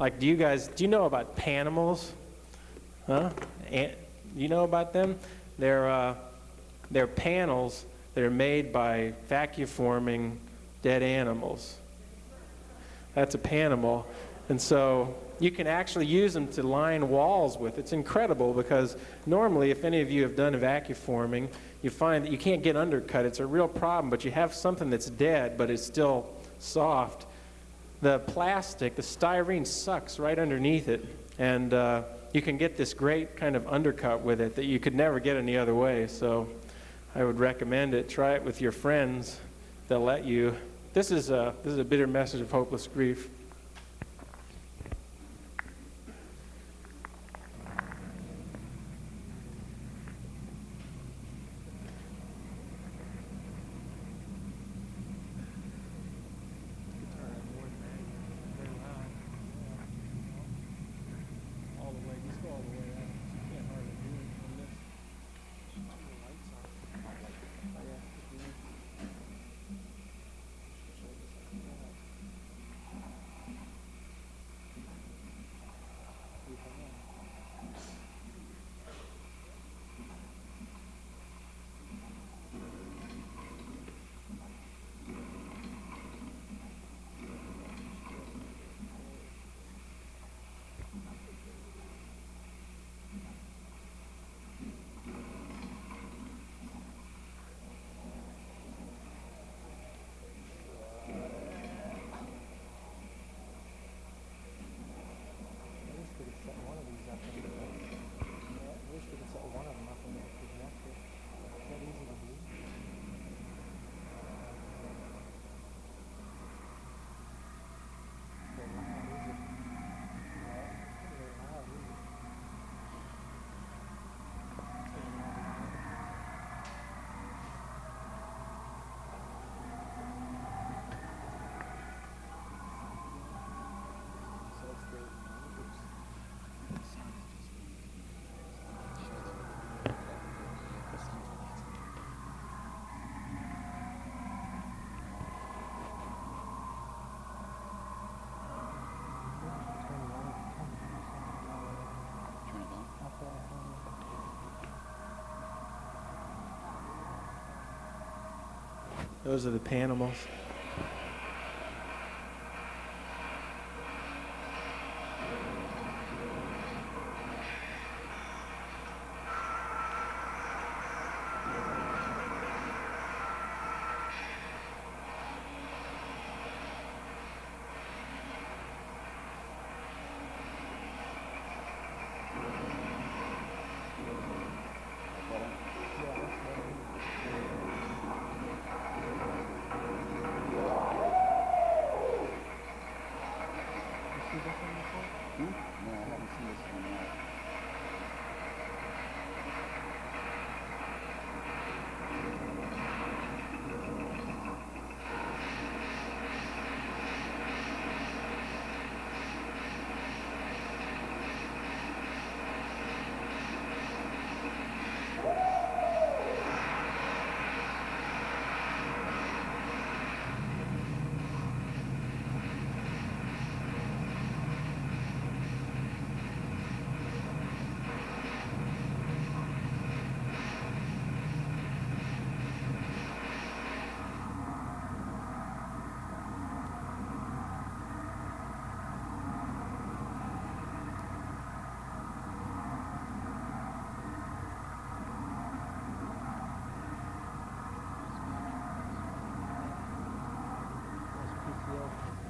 Like, do you know about panimals? Huh? You know about them? They're panels that are made by vacuforming dead animals. That's a panimal. And so you can actually use them to line walls with. It's incredible because normally, if any of you have done vacuforming, you find that you can't get undercut. It's a real problem, but you have something that's dead, but it's still soft. The plastic, the styrene, sucks right underneath it, and you can get this great kind of undercut with it that you could never get any other way. So I would recommend it. Try it with your friends. They'll let you. This is a bitter message of hopeless grief. Those are the panimals.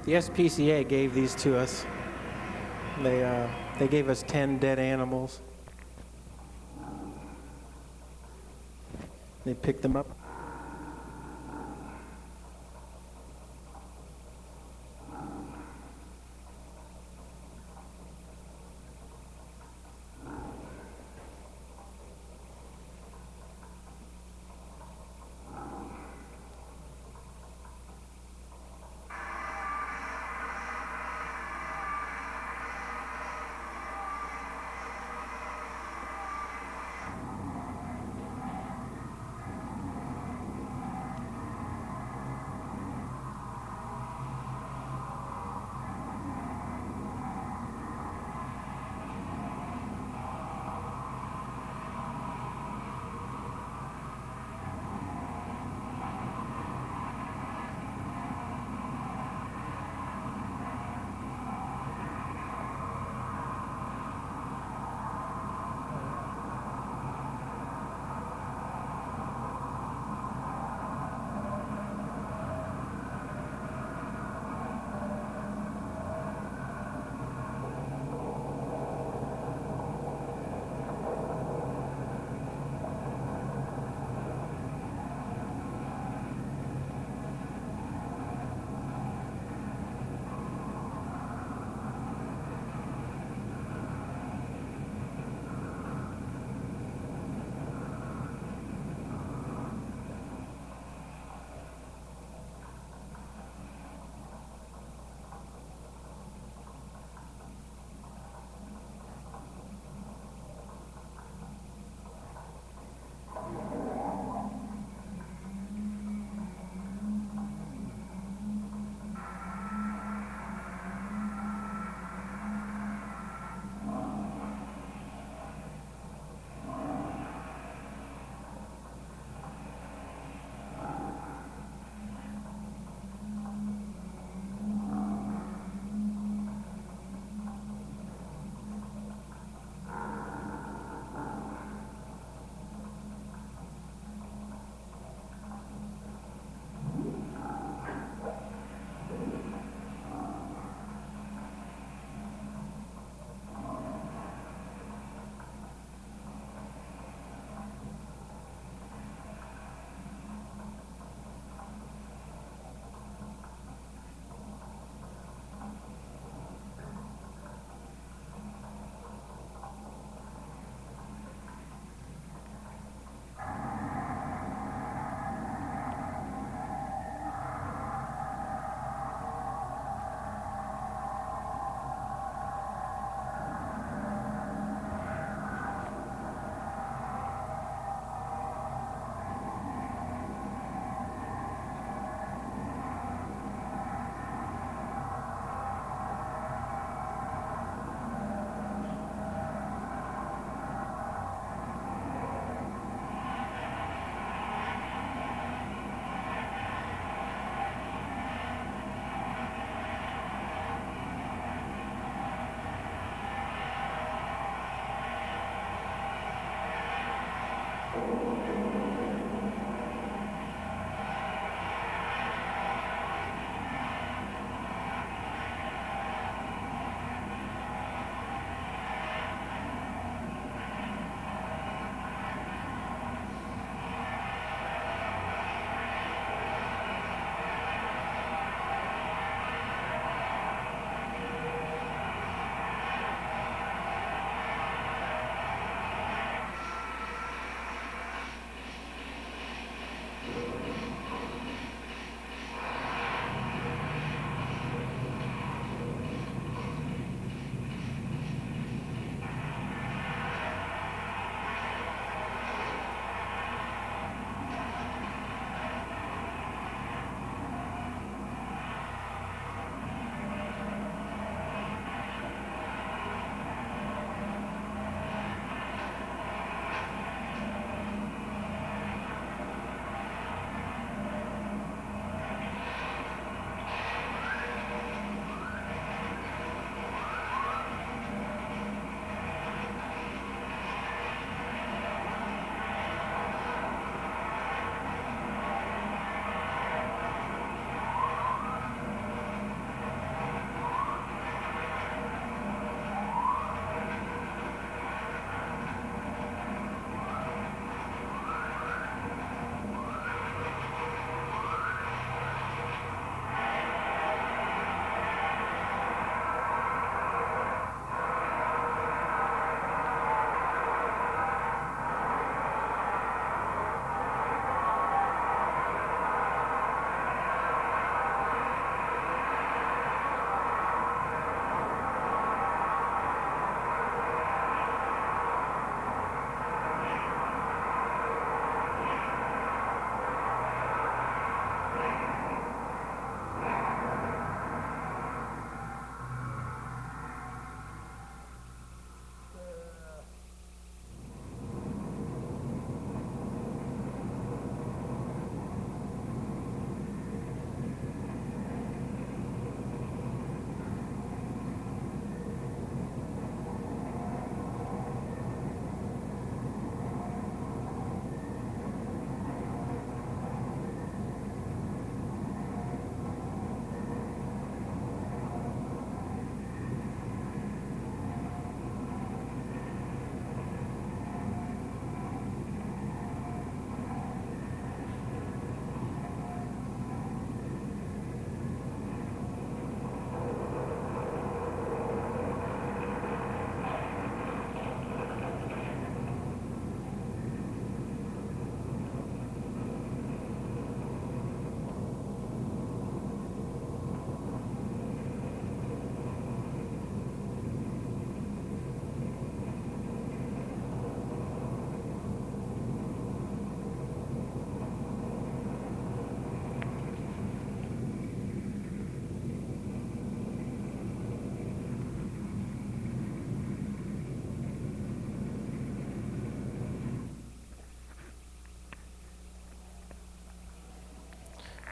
The SPCA gave these to us. They gave us 10 dead animals. They picked them up.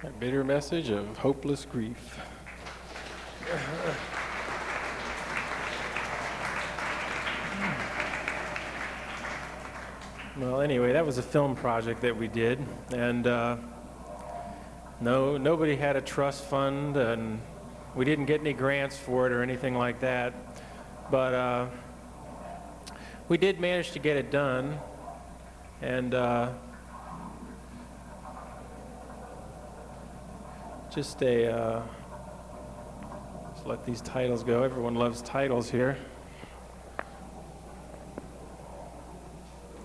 A bitter message of hopeless grief. Well, anyway, that was a film project that we did, and nobody had a trust fund, and we didn't get any grants for it or anything like that, but we did manage to get it done, and just let's let these titles go. Everyone loves titles here.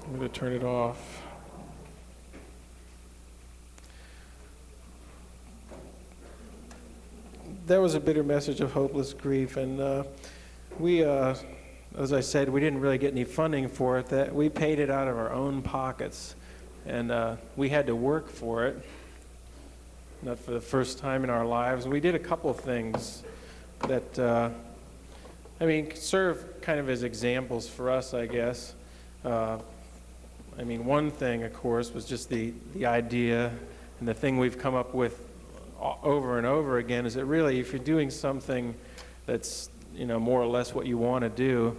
I'm going to turn it off. That was a bitter message of hopeless grief, and we, as I said, we didn't really get any funding for it. That we paid it out of our own pockets, and we had to work for it. Not for the first time in our lives. We did a couple of things that, serve kind of as examples for us, I guess. One thing, of course, was just the idea, and the thing we've come up with over and over again is that really, if you're doing something that's, more or less what you want to do,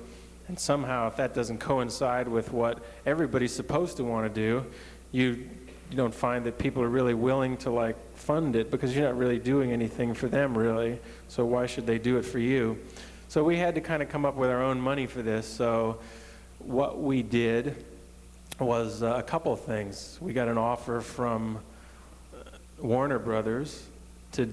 and somehow if that doesn't coincide with what everybody's supposed to want to do, you don't find that people are really willing to fund it, because you're not really doing anything for them, really. So why should they do it for you? So we had to kind of come up with our own money for this. So what we did was a couple of things. We got an offer from Warner Brothers to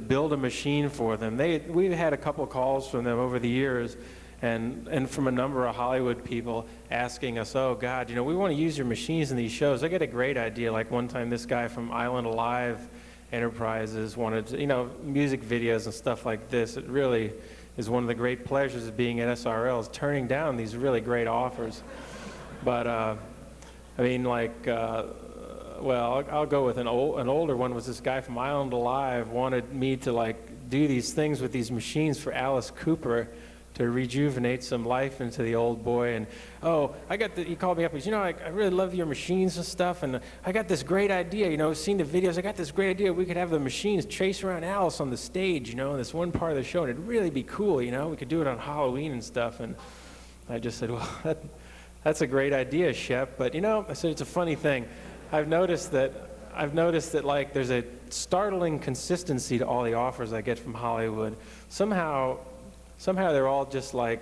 build a machine for them. We've had a couple of calls from them over the years, and from a number of Hollywood people asking us, oh God, we want to use your machines in these shows. I got a great idea. Like one time this guy from Island Alive Enterprises wanted to, music videos and stuff like this. It really is one of the great pleasures of being at SRL, is turning down these really great offers. But I'll go with an older one. Was this guy from Island Alive wanted me to do these things with these machines for Alice Cooper to rejuvenate some life into the old boy. And he called me up. He said, I really love your machines and stuff, and I got this great idea. Seen the videos. I got this great idea. We could have the machines chase around Alice on the stage, in this one part of the show, and it'd really be cool. We could do it on Halloween and stuff. And I just said, well, that's a great idea, Shep. But I said, it's a funny thing. I've noticed that there's a startling consistency to all the offers I get from Hollywood. Somehow they're all just I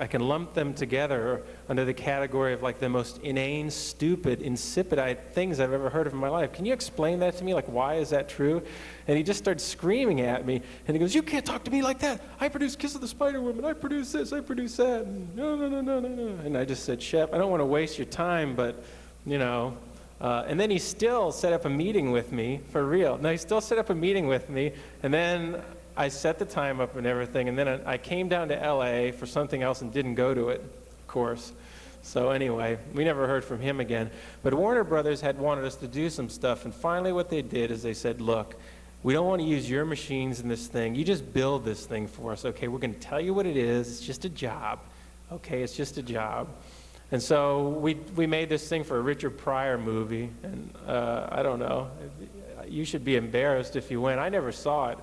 can lump them together under the category of the most inane, stupid, insipid things I've ever heard of in my life. Can you explain that to me? Why is that true? And he just starts screaming at me, and he goes, you can't talk to me like that. I produce Kiss of the Spider Woman. I produce this. I produce that. And no. And I just said, Shep, I don't want to waste your time, but, and then he still set up a meeting with me, for real. No, he still set up a meeting with me, and then I set the time up and everything, and then I came down to LA for something else and didn't go to it, of course. So anyway, we never heard from him again. But Warner Brothers had wanted us to do some stuff, and finally what they did is they said, look, we don't want to use your machines in this thing. You just build this thing for us, okay? We're going to tell you what it is. It's just a job, okay? It's just a job. And so we made this thing for a Richard Pryor movie, and I don't know. You should be embarrassed if you went. I never saw it.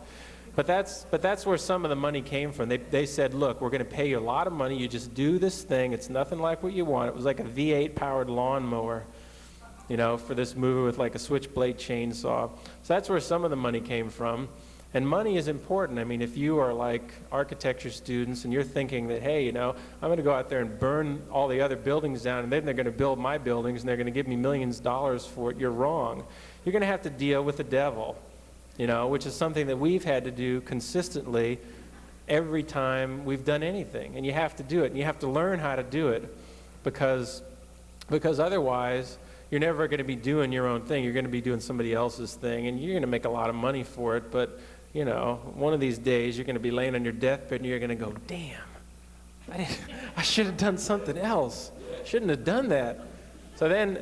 But that's where some of the money came from. They said, look, we're going to pay you a lot of money. You just do this thing. It's nothing like what you want. It was like a V8 powered lawnmower, for this movie with a switchblade chainsaw. So that's where some of the money came from. And money is important. If you are architecture students and you're thinking that, hey, I'm going to go out there and burn all the other buildings down, and then they're going to build my buildings and they're going to give me millions of dollars for it, you're wrong. You're going to have to deal with the devil. Which is something that we've had to do consistently every time we've done anything. And you have to do it, and you have to learn how to do it, because otherwise you're never going to be doing your own thing. You're going to be doing somebody else's thing, and you're going to make a lot of money for it, but one of these days you're going to be laying on your deathbed and you're going to go, damn, I should have done something else. Shouldn't have done that. So then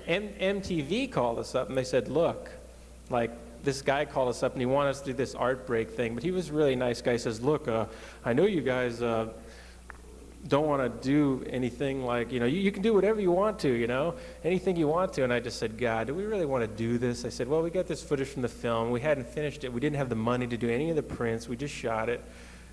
MTV called us up and they said, look, this guy called us up and he wanted us to do this art break thing, but he was a really nice guy. He says, look, I know you guys don't want to do anything like, you can do whatever you want to, anything you want to. And I just said, God, do we really want to do this? I said, well, we got this footage from the film. We hadn't finished it. We didn't have the money to do any of the prints. We just shot it.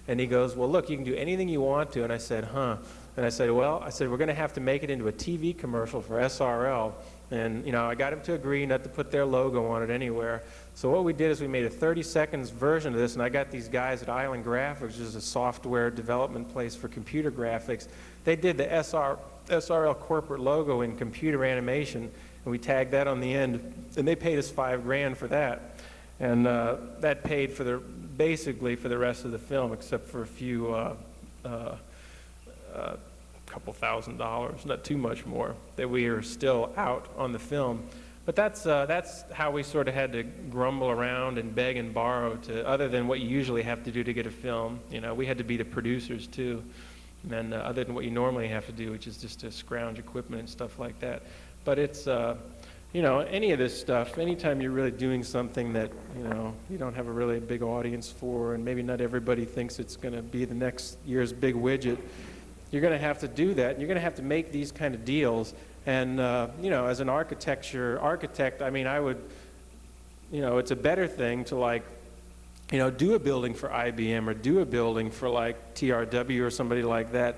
And he goes, well, look, you can do anything you want to. And I said, huh. And I said, well, we're going to have to make it into a TV commercial for SRL. And, I got him to agree not to put their logo on it anywhere. So what we did is we made a 30-second version of this, and I got these guys at Island Graphics, which is a software development place for computer graphics. They did the SRL corporate logo in computer animation, and we tagged that on the end, and they paid us $5,000 for that. And that paid for basically for the rest of the film, except for a few couple $1,000s, not too much more, that we are still out on the film. But that's how we sort of had to grumble around and beg and borrow to, other than what you usually have to do to get a film. We had to be the producers too, and other than what you normally have to do, which is just to scrounge equipment and stuff like that. But it's, any of this stuff, anytime you're really doing something that, you don't have a really big audience for, and maybe not everybody thinks it's going to be the next year's big widget, you're going to have to do that. You're going to have to make these kind of deals. And, as an architect, I mean, I would, it's a better thing to do a building for IBM or do a building for TRW or somebody like that.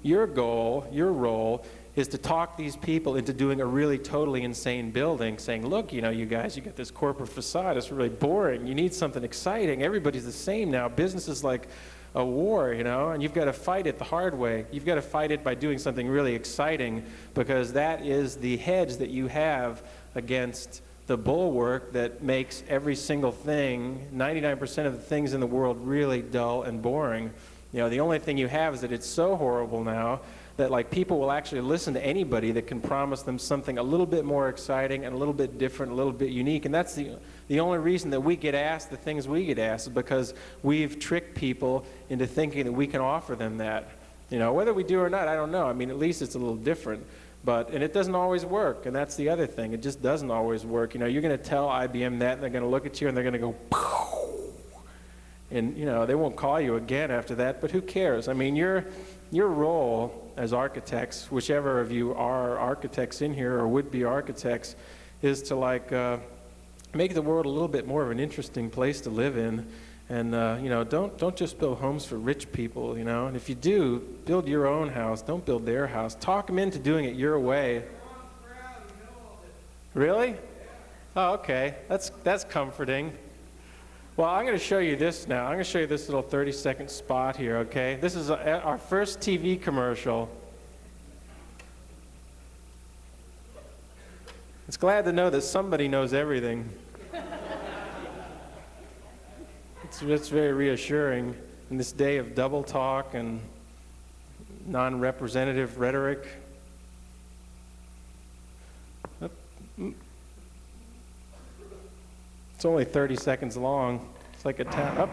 Your goal, your role is to talk these people into doing a really totally insane building, saying, look, you guys, you got this corporate facade, it's really boring. You need something exciting. Everybody's the same now. Business is like a war, and you've got to fight it the hard way. You've got to fight it by doing something really exciting, because that is the hedge that you have against the bulwark that makes every single thing, 99% of the things in the world, really dull and boring. The only thing you have is that it's so horrible now that people will actually listen to anybody that can promise them something a little bit more exciting and a little bit different, a little bit unique. And that's the only reason that we get asked the things we get asked, is because we've tricked people into thinking that we can offer them that. Whether we do or not, I don't know. I mean, at least it's a little different. And it doesn't always work, and that's the other thing. It just doesn't always work. You're going to tell IBM that, and they're going to look at you, and they're going to go, pow! And, they won't call you again after that, but who cares? I mean, your role as architects, whichever of you are architects in here or would be architects, is to make the world a little bit more of an interesting place to live in. And don't just build homes for rich people, and if you do, build your own house. Don't build their house. Talk them into doing it your way. Really? Oh, okay. That's comforting. Well, I'm going to show you this now. I'm going to show you this little 30-second spot here, okay? This is our first TV commercial. It's glad to know that somebody knows everything. It's very reassuring in this day of double talk and non-representative rhetoric. It's only 30 seconds long. It's like a tap. Up.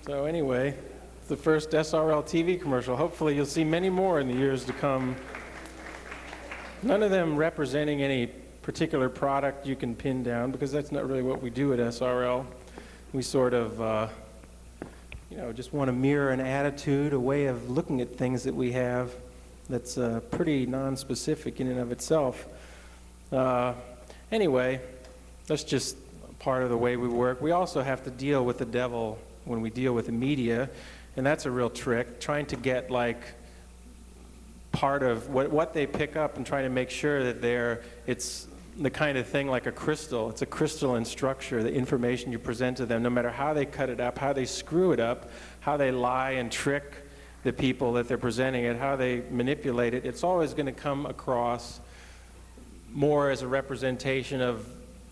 So anyway, it's the first SRL TV commercial. Hopefully you'll see many more in the years to come. None of them representing any particular product you can pin down, because that's not really what we do at SRL. We sort of, just want to mirror an attitude, a way of looking at things that we have that's pretty non-specific in and of itself. Anyway, that's just part of the way we work. We also have to deal with the devil when we deal with the media, and that's a real trick, trying to get part of what they pick up and trying to make sure that it's the kind of thing like a crystal. It's a crystalline structure, the information you present to them, no matter how they cut it up, how they screw it up, how they lie and trick the people that they're presenting it, how they manipulate it. It's always going to come across more as a representation of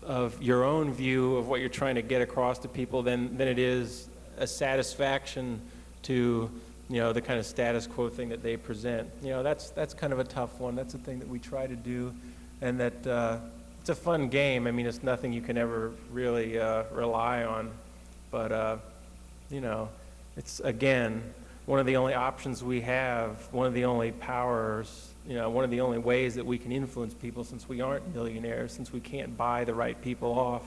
of your own view of what you're trying to get across to people than it is a satisfaction to, you know, the kind of status quo thing that they present. You know, that's kind of a tough one. That's a thing that we try to do, and that it's a fun game. I mean, it's nothing you can ever really rely on, but you know, it's, again, one of the only options we have, one of the only powers, you know, one of the only ways that we can influence people, since we aren't millionaires, since we can't buy the right people off.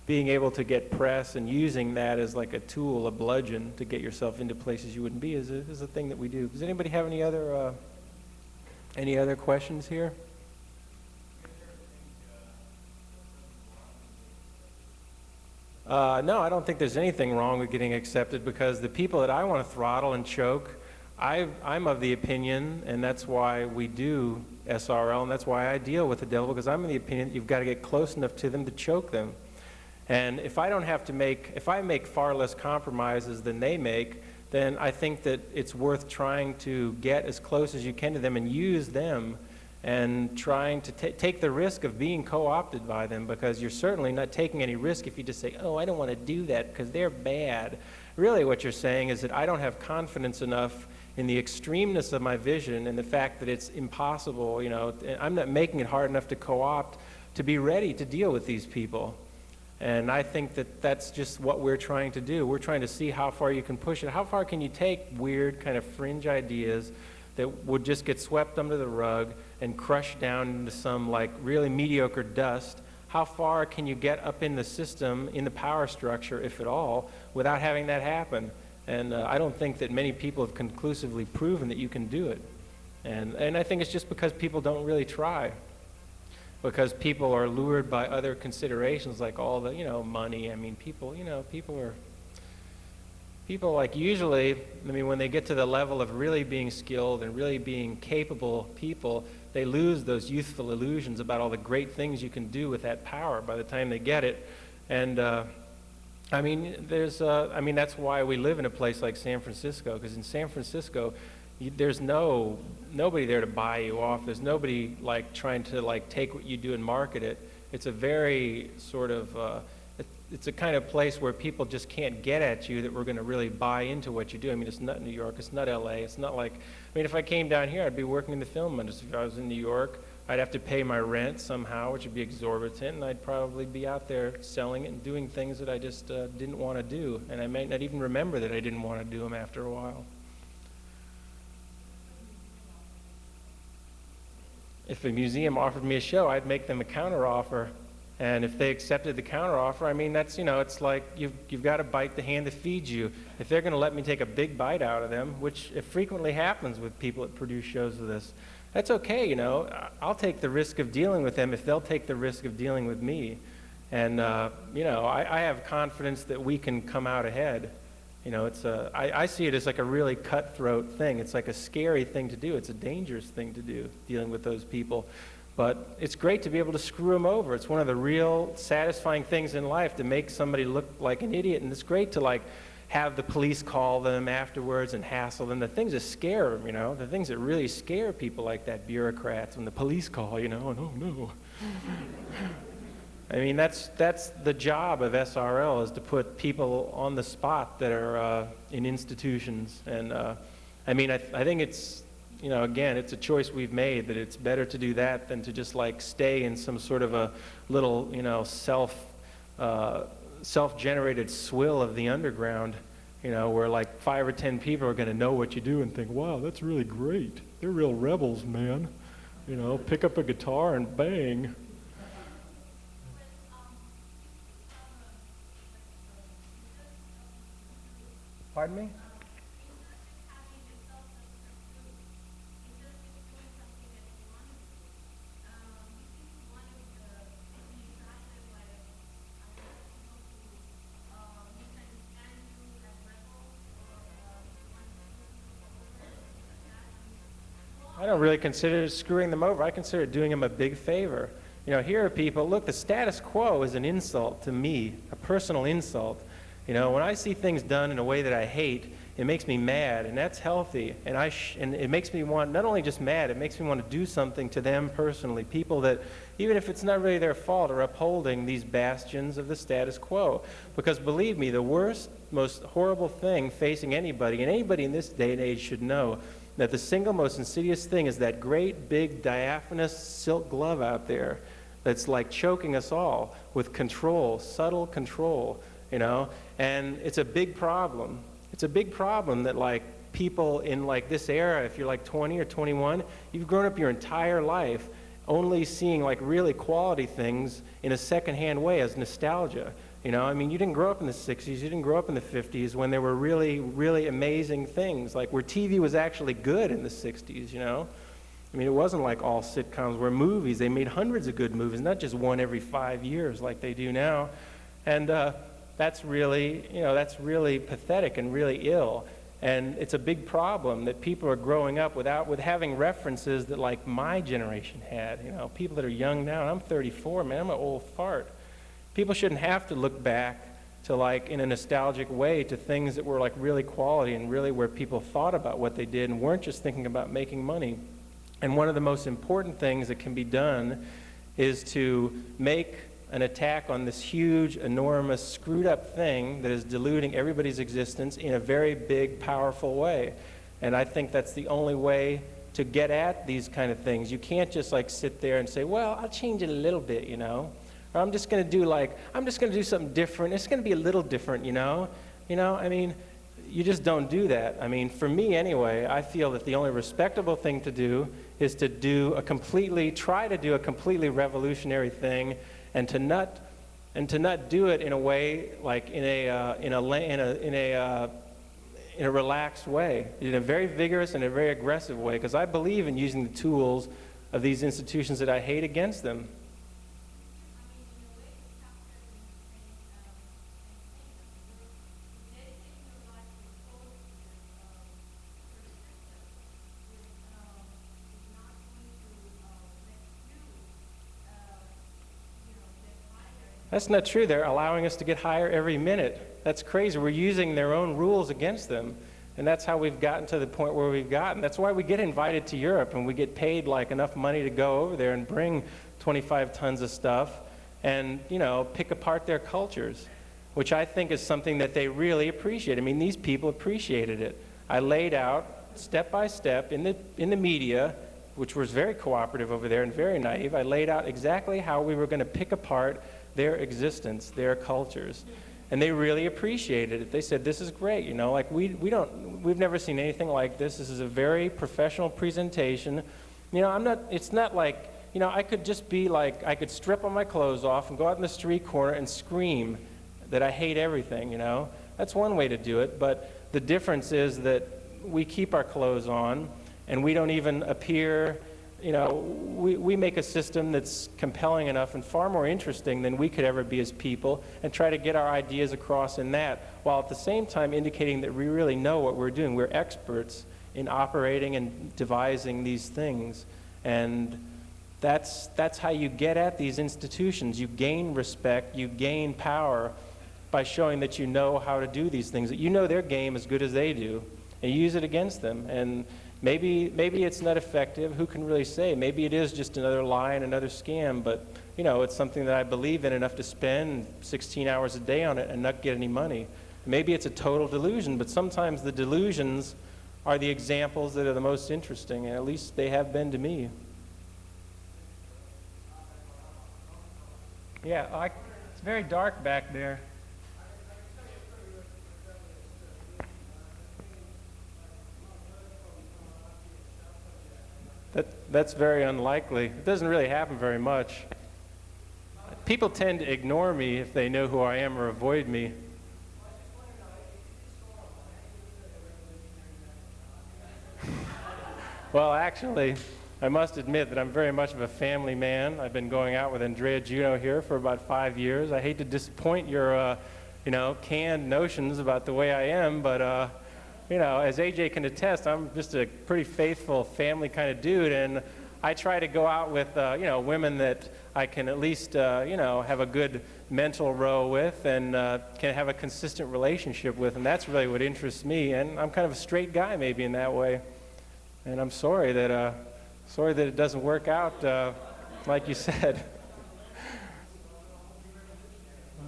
Being able to get press and using that as like a tool, a bludgeon, to get yourself into places you wouldn't be is a thing that we do. Does anybody have any other questions here? No, I don't think there's anything wrong with getting accepted, because the people that I want to throttle and choke, I'm of the opinion, and that's why we do SRL, and that's why I deal with the devil, because I'm of the opinion that you've got to get close enough to them to choke them. And if I don't have to if I make far less compromises than they make, then I think that it's worth trying to get as close as you can to them and use them, and trying to take the risk of being co-opted by them, because you're certainly not taking any risk if you just say, oh, I don't want to do that because they're bad. Really what you're saying is that I don't have confidence enough in the extremeness of my vision and the fact that it's impossible, you know, I'm not making it hard enough to co-opt to be ready to deal with these people. And I think that that's just what we're trying to do. We're trying to see how far you can push it. How far can you take weird kind of fringe ideas that would just get swept under the rug and crushed down into some like really mediocre dust? How far can you get up in the system, in the power structure, if at all, without having that happen? And I don't think that many people have conclusively proven that you can do it. And I think it's just because people don't really try. Because people are lured by other considerations, like all the, you know, money. I mean, people like usually, I mean, when they get to the level of really being skilled and really being capable people, they lose those youthful illusions about all the great things you can do with that power by the time they get it. And I mean, that's why we live in a place like San Francisco, because in San Francisco, there's nobody there to buy you off. There's nobody like trying to like take what you do and market it. It's a very sort of it's a kind of place where people just can't get at you that we're going to really buy into what you do. I mean, it's not New York, it's not LA, it's not like, I mean, if I came down here, I'd be working in the film industry. If I was in New York, I'd have to pay my rent somehow, which would be exorbitant, and I'd probably be out there selling it and doing things that I just didn't want to do, and I might not even remember that I didn't want to do them after a while. If a museum offered me a show, I'd make them a counteroffer. And if they accepted the counteroffer, I mean, that's, you know, it's like you've got to bite the hand that feeds you. If they're going to let me take a big bite out of them, which it frequently happens with people that produce shows of this, that's okay, you know. I'll take the risk of dealing with them if they'll take the risk of dealing with me. And, you know, I have confidence that we can come out ahead. You know, I see it as like a really cutthroat thing. It's like a scary thing to do. It's a dangerous thing to do, dealing with those people. But it's great to be able to screw them over. It's one of the real satisfying things in life, to make somebody look like an idiot. And it's great to like have the police call them afterwards and hassle them. The things that scare them, you know, the things that really scare people like that, bureaucrats, when the police call, you know, and oh no. I mean, that's the job of SRL, is to put people on the spot that are in institutions. And I mean, I think it's, you know, again, it's a choice we've made, that it's better to do that than to just like stay in some sort of a little, you know, self-generated swill of the underground, you know, where like 5 or 10 people are going to know what you do and think, wow, that's really great. They're real rebels, man. You know, pick up a guitar and bang. Pardon me? I don't really consider it screwing them over. I consider it doing them a big favor. You know, here are people, look, the status quo is an insult to me, a personal insult. You know, when I see things done in a way that I hate, It makes me mad, and that's healthy. And and it makes me want, not only just mad, it makes me want to do something to them personally. People that, even if it's not really their fault, are upholding these bastions of the status quo. Because believe me, the worst, most horrible thing facing anybody, and anybody in this day and age should know, that the single most insidious thing is that great big diaphanous silk glove out there that's like choking us all with control, subtle control, you know? And it's a big problem. It's a big problem that like people in like this era, if you're like 20 or 21, you've grown up your entire life only seeing like really quality things in a secondhand way as nostalgia. You know, I mean, you didn't grow up in the 60s, you didn't grow up in the 50s when there were really, really amazing things, like where TV was actually good in the 60s, you know? I mean, it wasn't like all sitcoms were movies. They made hundreds of good movies, not just one every 5 years like they do now. And that's really, you know, that's really pathetic and really ill. And it's a big problem that people are growing up with having references that like my generation had. You know, people that are young now, and I'm 34, man, I'm an old fart. People shouldn't have to look back to like in a nostalgic way to things that were like really quality and really where people thought about what they did and weren't just thinking about making money. And one of the most important things that can be done is to make an attack on this huge, enormous, screwed up thing that is diluting everybody's existence in a very big, powerful way. And I think that's the only way to get at these kind of things. You can't just like sit there and say, well, I'll change it a little bit, you know? Or I'm just gonna do something different. It's gonna be a little different, you know? You know, I mean, you just don't do that. I mean, for me anyway, I feel that the only respectable thing to do is to try to do a completely revolutionary thing, and to not do it in a way like in a relaxed way, in a very vigorous and a very aggressive way, because I believe in using the tools of these institutions that I hate against them. That's not true. They're allowing us to get higher every minute. That's crazy. We're using their own rules against them. And that's how we've gotten to the point where we've gotten. That's why we get invited to Europe and we get paid like enough money to go over there and bring 25 tons of stuff and, you know, pick apart their cultures, which I think is something that they really appreciate. I mean, these people appreciated it. I laid out step by step in the media, which was very cooperative over there and very naive. I laid out exactly how we were going to pick apart their existence, their cultures. And they really appreciated it. They said, this is great, you know, like we've never seen anything like this. This is a very professional presentation. You know, it's not like, you know, I could just be like, I could strip all my clothes off and go out in the street corner and scream that I hate everything, you know. That's one way to do it, but the difference is that we keep our clothes on and we don't even appear, you know, we make a system that's compelling enough and far more interesting than we could ever be as people, and try to get our ideas across in that, while at the same time indicating that we really know what we're doing. We're experts in operating and devising these things. And that's how you get at these institutions. You gain respect, you gain power by showing that you know how to do these things, that you know their game as good as they do, and you use it against them. And maybe it's not effective. Who can really say? Maybe it is just another lie and another scam, but you know, it's something that I believe in enough to spend 16 hours a day on it and not get any money. Maybe it's a total delusion, but sometimes the delusions are the examples that are the most interesting, and at least they have been to me. Yeah, it's very dark back there. That's very unlikely. It doesn't really happen very much. People tend to ignore me if they know who I am or avoid me. Well, actually, I must admit that I'm very much of a family man. I've been going out with Andrea Juno here for about 5 years. I hate to disappoint your, you know, canned notions about the way I am, but you know, as AJ can attest, I'm just a pretty faithful family kind of dude, and I try to go out with, you know, women that I can at least, you know, have a good mental row with and can have a consistent relationship with, and that's really what interests me. And I'm kind of a straight guy maybe in that way, and I'm sorry that it doesn't work out like you said.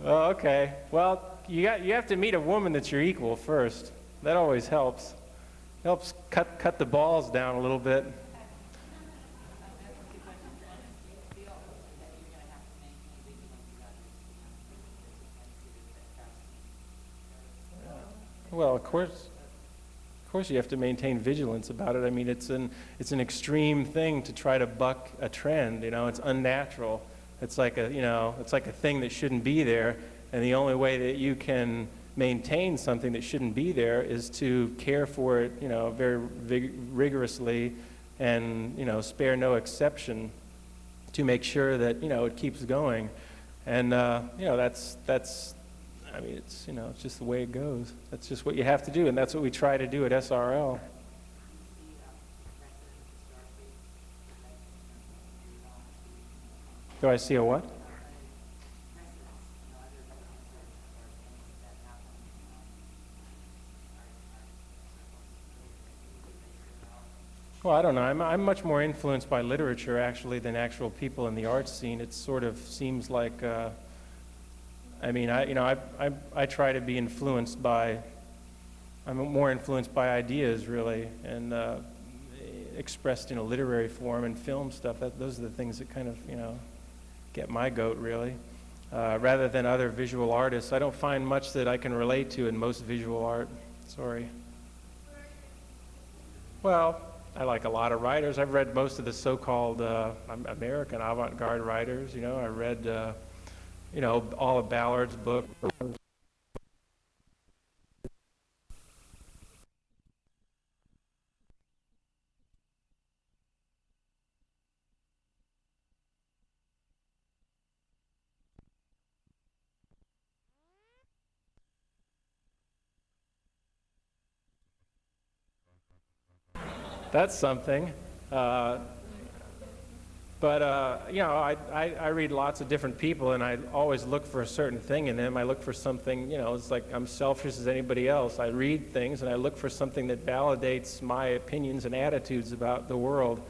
Oh, okay. Well, you have to meet a woman that's your equal first. That always helps. Helps cut the balls down a little bit. Well, of course you have to maintain vigilance about it. I mean, it's an extreme thing to try to buck a trend. You know, it's unnatural. It's like a thing that shouldn't be there, and the only way that you can maintain something that shouldn't be there is to care for it, you know, very rigorously, and, you know, spare no exception to make sure that, you know, it keeps going. And you know, that's I mean, it's, you know, it's just the way it goes. That's just what you have to do, and that's what we try to do at SRL. Do I see a what? Well, I don't know. I'm much more influenced by literature, actually, than actual people in the art scene. It sort of seems like, I mean, I try to be influenced by, I'm more influenced by ideas, really, and expressed in a literary form and film stuff. Those are the things that kind of, you know, get my goat, really. Rather than other visual artists. I don't find much that I can relate to in most visual art. Sorry. Well, I like a lot of writers. I've read most of the so-called American avant-garde writers. You know, I read, you know, all of Ballard's book. That's something. But you know, I read lots of different people, and I always look for a certain thing in them. I look for something, you know, it's like I'm selfish as anybody else. I read things, and I look for something that validates my opinions and attitudes about the world.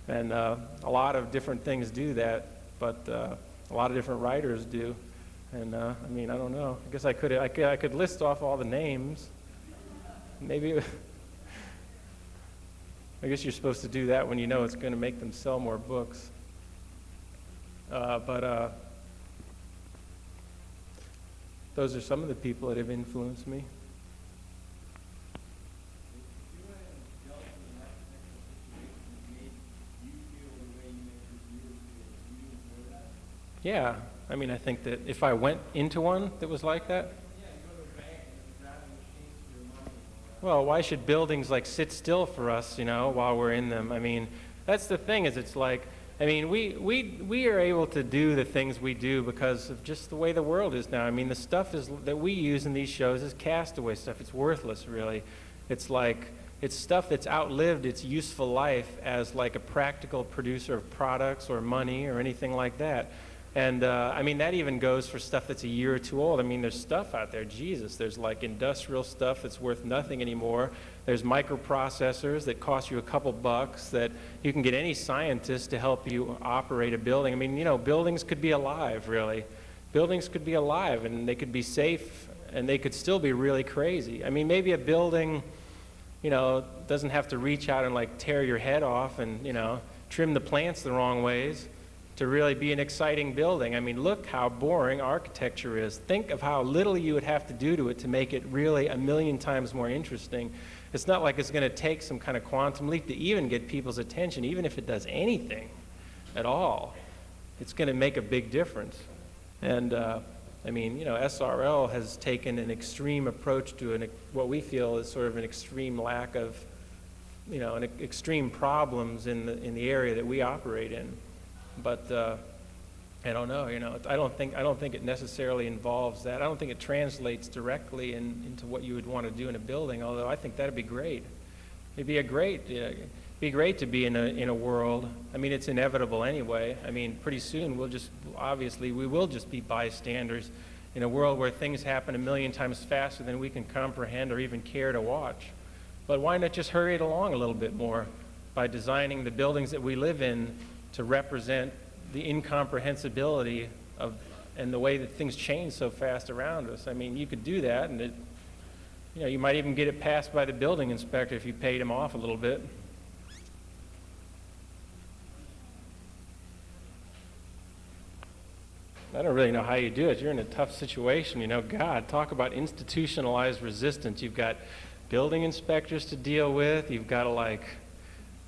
And a lot of different things do that, but a lot of different writers do. And I mean, I don't know. I guess I could list off all the names. Maybe. I guess you're supposed to do that when you know it's going to make them sell more books. But those are some of the people that have influenced me. Yeah, I mean, I think that if I went into one that was like that, well, why should buildings like sit still for us, you know, while we're in them? I mean, that's the thing, is it's like, I mean, we are able to do the things we do because of just the way the world is now. I mean, the stuff that we use in these shows is castaway stuff. It's worthless, really. It's like, it's stuff that's outlived its useful life as like a practical producer of products or money or anything like that. And I mean, that even goes for stuff that's a year or two old. I mean, there's stuff out there, Jesus. There's like industrial stuff that's worth nothing anymore. There's microprocessors that cost you a couple bucks that you can get any scientist to help you operate a building. I mean, you know, buildings could be alive, really. Buildings could be alive, and they could be safe, and they could still be really crazy. I mean, maybe a building, you know, doesn't have to reach out and like tear your head off and, you know, trim the plants the wrong ways to really be an exciting building. I mean, look how boring architecture is. Think of how little you would have to do to it to make it really 1,000,000 times more interesting. It's not like it's going to take some kind of quantum leap to even get people's attention, even if it does anything at all. It's going to make a big difference. And I mean, you know, SRL has taken an extreme approach to what we feel is sort of an extreme lack of, you know, extreme problems in the area that we operate in. But I don't know, you know, I don't think it necessarily involves that. I don't think it translates directly into what you would want to do in a building, although I think that'd be great. It'd be a great, you know, be great to be in a world. I mean, it's inevitable anyway. I mean, pretty soon we will just be bystanders in a world where things happen a million times faster than we can comprehend or even care to watch. But why not just hurry it along a little bit more by designing the buildings that we live in to represent the incomprehensibility of and the way that things change so fast around us? I mean, you could do that, and you might even get it passed by the building inspector if you paid him off a little bit. I don't really know how you do it. You're in a tough situation. God, talk about institutionalized resistance. You've got building inspectors to deal with. You've got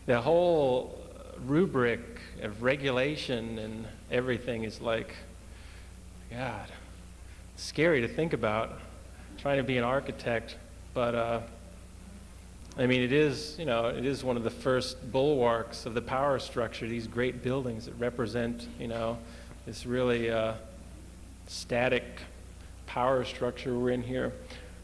the whole rubric of regulation and everything is God, scary to think about, trying to be an architect. But I mean, it is one of the first bulwarks of the power structure, these great buildings that represent, this really static power structure we're in here.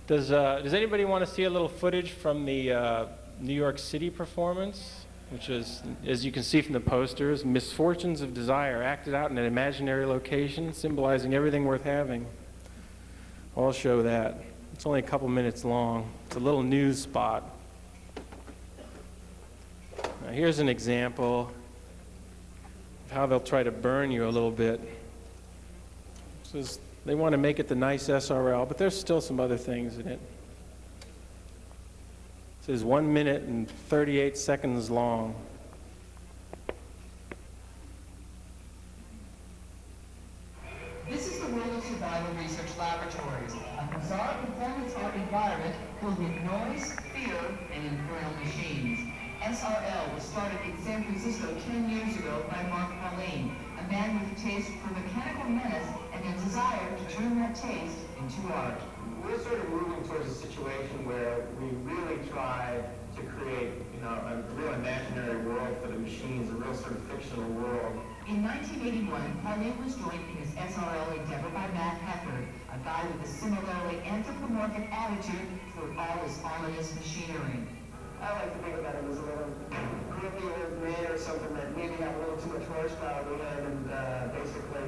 Does anybody want to see a little footage from the New York City performance, which is, as you can see from the posters, misfortunes of desire acted out in an imaginary location, symbolizing everything worth having? I'll show that. It's only a couple minutes long. It's a little news spot. Now, here's an example of how they'll try to burn you a little bit. They want to make it the nice SRL, but there's still some other things in it. It says 1 minute and 38 seconds long. This is the world of survival research laboratories, a bizarre performance art environment filled with noise, fear, and infernal machines. SRL was started in San Francisco 10 years ago by Pauline, a man with a taste for mechanical menace and a desire to turn that taste into art. We're sort of moving towards a situation where we really try to create, a real imaginary world for the machines, a real sort of fictional world. In 1981, Pauline was joined in his SRL endeavor by Matt Hefford, a guy with a similarly anthropomorphic attitude toward all this ominous machinery. I like to think about it as a little grumpy old man or something that maybe had a little too much horsepower behind him, and basically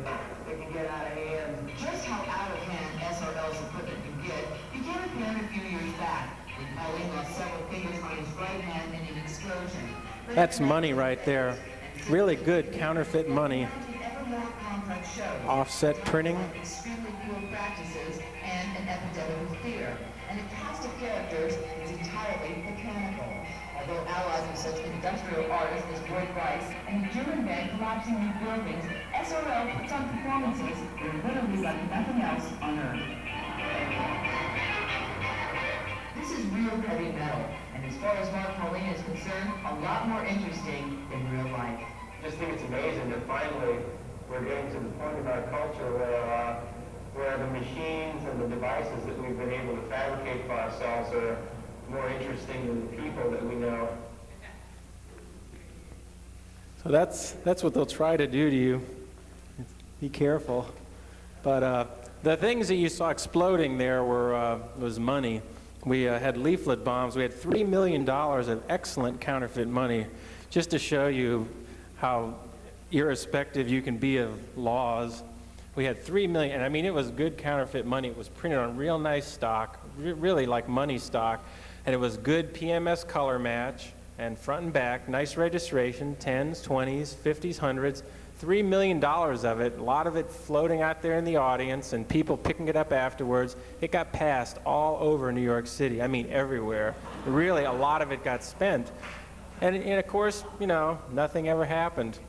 they can get out of hand. Just how out of hand SRL's equipment can get began apparent a few years back, when Pauline lost several fingers on his right hand in an explosion. That's money right there. Really good counterfeit money. Offset printing. Extremely cruel practices and an epidemic of fear. And the cast of characters is entirely mechanical. Although allied with such industrial artists as Lloyd Rice and the German band collapsing new buildings, SRL puts on performances that are literally like nothing else on Earth. This is real heavy metal, and as far as Pauline is concerned, a lot more interesting than real life. I just think it's amazing that finally we're getting to the point in our culture where the machines and the devices that we've been able to fabricate for ourselves are more interesting than the people that we know. So that's what they'll try to do to you. Be careful. But the things that you saw exploding there was money. We had leaflet bombs. We had $3 million of excellent counterfeit money, just to show you how irrespective you can be of laws. We had $3 million, and I mean, it was good counterfeit money. It was printed on real nice stock, really like money stock, and it was good PMS color match, and front and back, nice registration, 10s, 20s, 50s, 100s, $3 million of it, a lot of it floating out there in the audience, and people picking it up afterwards. It got passed all over New York City, I mean everywhere. Really, a lot of it got spent. And of course, nothing ever happened.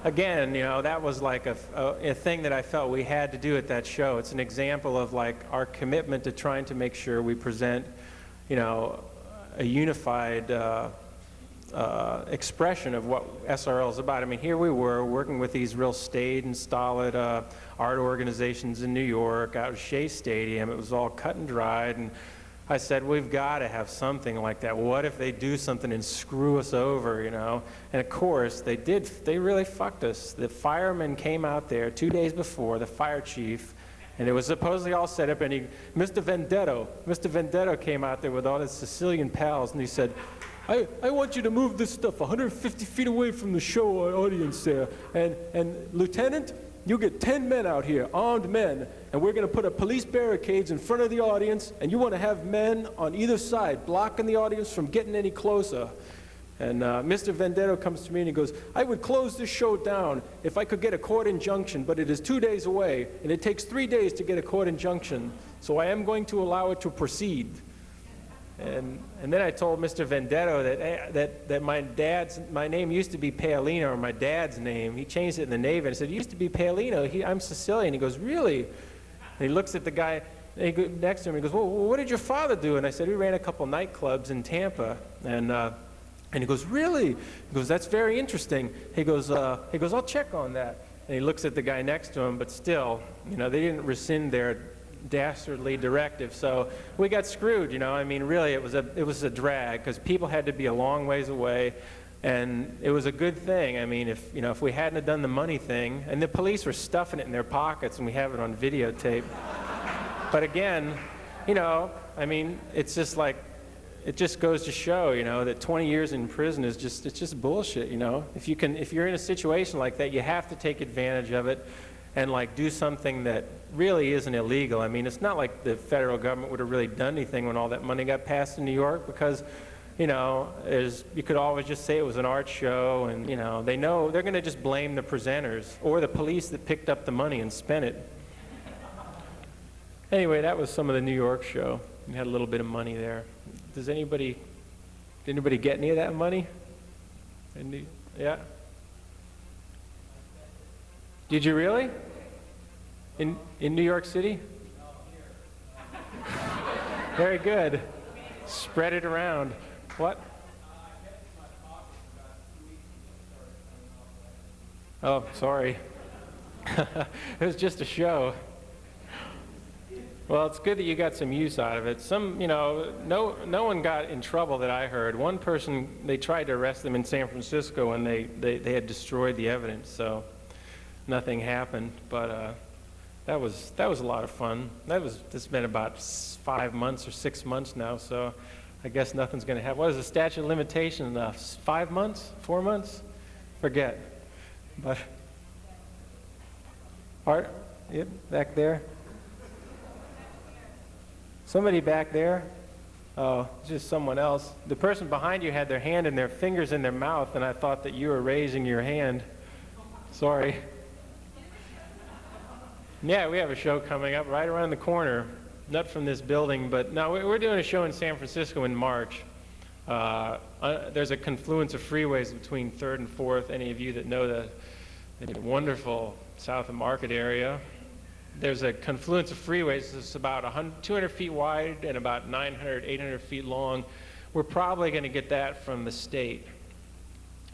Again, that was like a thing that I felt we had to do at that show. It's an example of our commitment to trying to make sure we present, a unified expression of what SRL is about. I mean, here we were working with these real staid and stolid art organizations in New York, out of Shea Stadium. It was all cut and dried, and I said, we've got to have something like that. What if they do something and screw us over, And of course, they did. They really fucked us. The firemen came out there 2 days before, the fire chief, and it was supposedly all set up, and Mr. Vendetto came out there with all his Sicilian pals, and he said, I want you to move this stuff 150 feet away from the show audience there. And Lieutenant, you get 10 men out here, armed men, and we're going to put a police barricades in front of the audience, and you want to have men on either side blocking the audience from getting any closer. And Mr. Vendetto comes to me and he goes, I would close this show down if I could get a court injunction, but it is 2 days away, and it takes 3 days to get a court injunction, so I am going to allow it to proceed. And then I told Mr. Vendetto that my name used to be Paolino, or my dad's name. He changed it in the Navy, and I said, it used to be Paolino. I'm Sicilian. He goes, really? And he looks at the guy next to him, and he goes, well, what did your father do? And I said, he ran a couple nightclubs in Tampa. And he goes, really? He goes, that's very interesting. He goes, I'll check on that. And he looks at the guy next to him, but still, they didn't rescind their dastardly directive. So we got screwed, I mean, really, it was a drag, because people had to be a long ways away, and it was a good thing. I mean, if we hadn't have done the money thing, and the police were stuffing it in their pockets, and we have it on videotape. But again, I mean, it's just like, it just goes to show, that 20 years in prison is just bullshit, If you're in a situation like that, you have to take advantage of it and do something that really isn't illegal. I mean, it's not like the federal government would have really done anything when all that money got passed in New York, because, you could always just say it was an art show, and, they know they're going to just blame the presenters or the police that picked up the money and spent it. Anyway, that was some of the New York show. We had a little bit of money there. Did anybody get any of that money? Yeah? Did you really? In New York City? Very good. Spread it around. What? Oh, sorry. It was just a show. Well, it's good that you got some use out of it. No one got in trouble that I heard. One person, they tried to arrest them in San Francisco, and they had destroyed the evidence, so nothing happened. But that was a lot of fun. It's been about 5 months or 6 months now, so I guess nothing's going to happen. What is the statute of limitation? 5 months? 4 months? Forget. But Art, yep, back there. Somebody back there? Oh, it's just someone else. The person behind you had their hand and their fingers in their mouth, and I thought that you were raising your hand. Sorry. Yeah, we have a show coming up right around the corner. Not from this building, but no, we're doing a show in San Francisco in March. There's a confluence of freeways between 3rd and 4th. Any of you that know the wonderful South of Market area, there's a confluence of freeways that's about 200 feet wide and about 900, 800 feet long. We're probably going to get that from the state,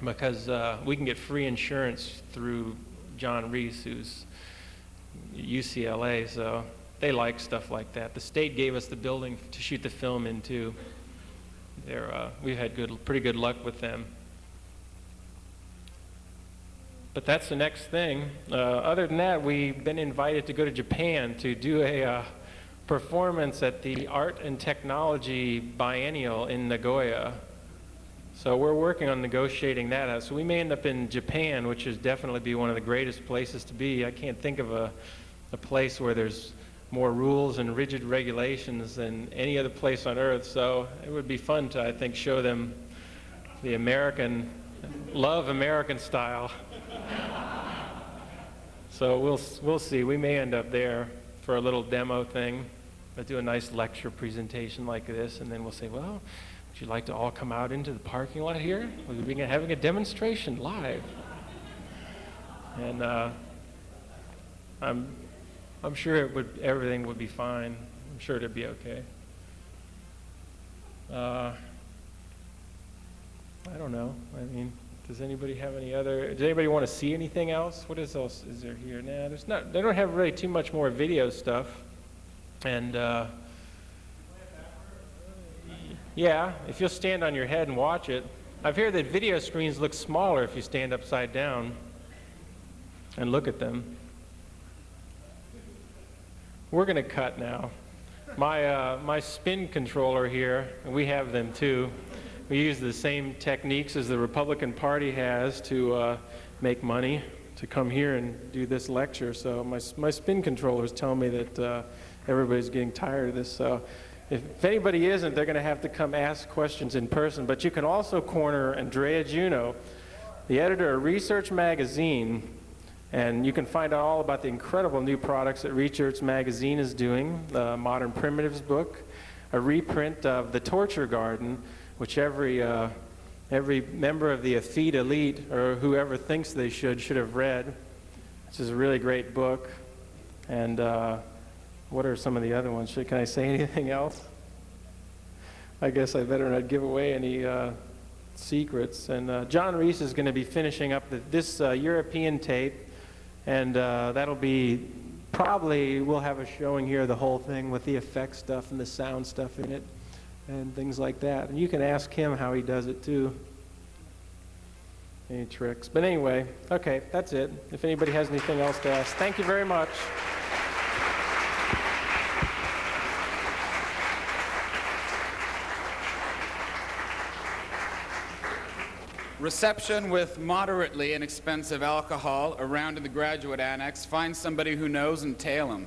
because we can get free insurance through John Reese, who's UCLA, so they like stuff like that. The state gave us the building to shoot the film into. We've had pretty good luck with them. But that's the next thing. Other than that, we've been invited to go to Japan to do a performance at the Art and Technology Biennial in Nagoya. So we're working on negotiating that out. So we may end up in Japan, which is definitely be one of the greatest places to be. I can't think of a place where there's more rules and rigid regulations than any other place on earth. So it would be fun to, I think, show them the American style. So we'll see. We may end up there for a little demo thing. I'll do a nice lecture presentation like this, and then we'll say, well, would you like to all come out into the parking lot here? We'll be having a demonstration live. And I'm sure everything would be fine. I'm sure it'd be okay. I don't know. I mean, does anybody have does anybody want to see anything else? What else is there here? Nah, they don't have really too much more video stuff. And yeah, if you'll stand on your head and watch it. I've heard that video screens look smaller if you stand upside down and look at them. We're going to cut now. My spin controller here, and we have them too, we use the same techniques as the Republican Party has to make money to come here and do this lecture. So my spin controllers tell me that everybody's getting tired of this. So if anybody isn't, they're going to have to come ask questions in person. But you can also corner Andrea Juno, the editor of Research Magazine, and you can find out all about the incredible new products that Research Magazine is doing, the Modern Primitives book, a reprint of The Torture Garden, which every member of the effete elite, or whoever thinks they should have read. This is a really great book. And what are some of the other ones? Can I say anything else? I guess I better not give away any secrets. And John Reese is going to be finishing up this European tape, and that'll be probably, we'll have a showing here, the whole thing with the effect stuff and the sound stuff in it and things like that. And you can ask him how he does it too. Any tricks. But anyway, okay, that's it. If anybody has anything else to ask, thank you very much. Reception with moderately inexpensive alcohol around in the graduate annex. Find somebody who knows and tail them.